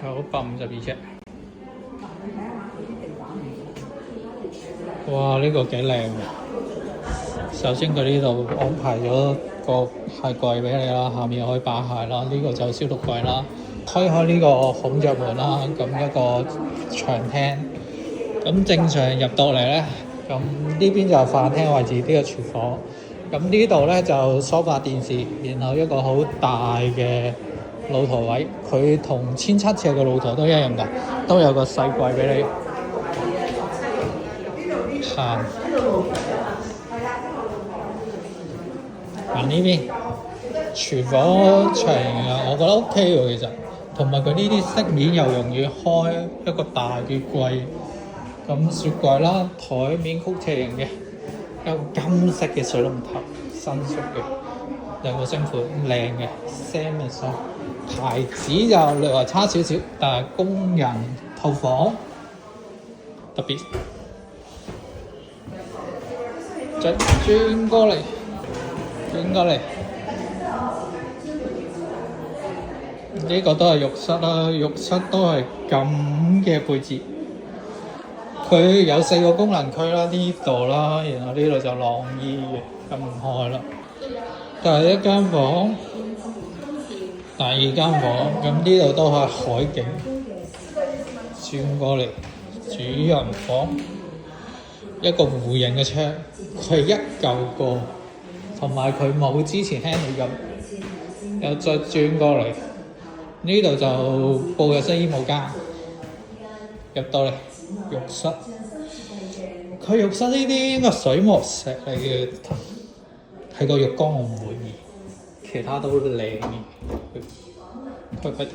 952尺。哇！呢個幾靚喎。首先佢呢度安排咗個鞋櫃俾你啦，下面可以擺鞋啦。呢個就消毒櫃啦。開開呢個孔雀門啦，咁一個長廳。咁正常入到嚟咧，咁呢邊就係飯廳位置，呢個廚房。咁呢度咧就梳化電視，然後一個好大嘅露台位，佢同17尺嘅露台都一樣㗎，都有個細櫃俾你行。行呢邊廚房牆啊，我覺得 OK 喎，其實同埋佢呢啲飾面又容易開一個大嘅櫃，咁雪櫃啦，台面曲斜形嘅，有金色嘅水龍頭，新熟嘅，兩個星盤靚嘅 Samsung 牌子就略為差少少，但係工人套房特別。再轉過嚟。呢個都係浴室啦，浴室都係咁嘅配置。佢有4個功能區啦，呢度啦，然後呢度就晾衣嘅，咁唔開啦。第一間房，第二間房，咁呢度都係海景。轉過嚟，主人房，一個弧形嘅窗，佢一嚿過。同埋佢冇之前 handle 咁，又再轉過嚟，呢度就佈日式衣帽間，入到嚟浴室，佢浴室呢啲應該水磨石嚟嘅，睇個浴缸我唔滿意，其他都靚嘅，規規地。